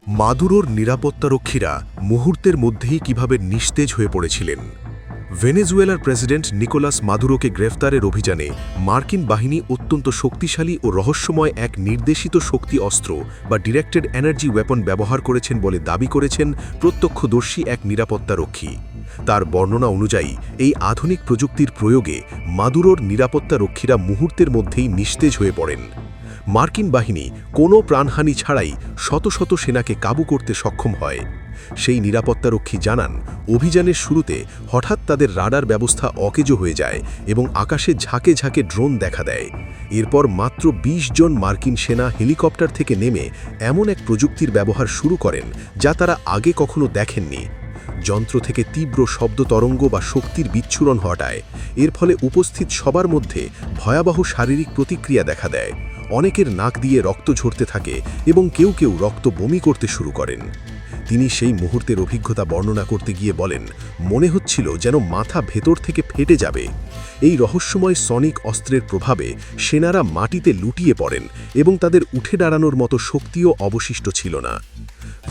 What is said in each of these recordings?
মাদুরোর নিরাপত্তারক্ষীরা মুহূর্তের মধ্যেই কিভাবে নিস্তেজ হয়ে পড়েছিলেন। ভেনেজুয়েলার প্রেসিডেন্ট নিকোলাস মাদুরোকে গ্রেফতারের অভিযানে মার্কিন বাহিনী অত্যন্ত শক্তিশালী ও রহস্যময় এক নির্দেশিত শক্তি অস্ত্র বা ডিরেক্টেড এনার্জি ওয়েপন ব্যবহার করেছেন বলে দাবি করেছেন প্রত্যক্ষদর্শী এক নিরাপত্তারক্ষী। তার বর্ণনা অনুযায়ী এই আধুনিক প্রযুক্তির প্রয়োগে মাদুরোর নিরাপত্তারক্ষীরা মুহূর্তের মধ্যেই নিস্তেজ হয়ে পড়েন। মার্কিন বাহিনী কোনো প্রাণহানি ছাড়াই শত শত সেনাকে কাবু করতে সক্ষম হয়। সেই নিরাপত্তারক্ষী জানান, অভিযানের শুরুতে হঠাৎ তাদের রাডার ব্যবস্থা অকেজো হয়ে যায় এবং আকাশে ঝাঁকে ঝাঁকে ড্রোন দেখা দেয়। এরপর মাত্র ২০ জন মার্কিন সেনা হেলিকপ্টার থেকে নেমে এমন এক প্রযুক্তির ব্যবহার শুরু করেন যা তারা আগে কখনো দেখেননি। যন্ত্র থেকে তীব্র শব্দ তরঙ্গ বা শক্তির বিচ্ছুরণ ঘটায়। এর ফলে উপস্থিত সবার মধ্যে ভয়াবহ শারীরিক প্রতিক্রিয়া দেখা দেয়। অনেকের নাক দিয়ে রক্ত ঝরতে থাকে এবং কেউ কেউ রক্ত বমি করতে শুরু করেন। তিনি সেই মুহূর্তের অভিজ্ঞতা বর্ণনা করতে গিয়ে বলেন, মনে হচ্ছিল যেন মাথা ভেতর থেকে ফেটে যাবে। এই রহস্যময় সনিক অস্ত্রের প্রভাবে সেনারা মাটিতে লুটিয়ে পড়েন এবং তাদের উঠে দাঁড়ানোর মতো শক্তিও অবশিষ্ট ছিল না।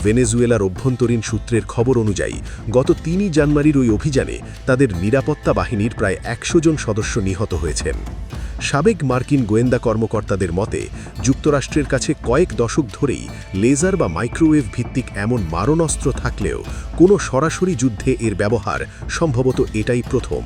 ভেনেজুয়েলার অভ্যন্তরীণ সূত্রের খবর অনুযায়ী গত ৩ জানুয়ারির ওই অভিযানে তাদের নিরাপত্তা বাহিনীর প্রায় ১০০ জন সদস্য নিহত হয়েছেন। সাবেক মার্কিন গোয়েন্দা কর্মকর্তাদের মতে, যুক্তরাষ্ট্রের কাছে কয়েক দশক ধরেই লেজার বা মাইক্রোওয়েভ ভিত্তিক এমন মারণাস্ত্র থাকলেও কোনো সরাসরি যুদ্ধে এর ব্যবহার সম্ভবত এটাই প্রথম।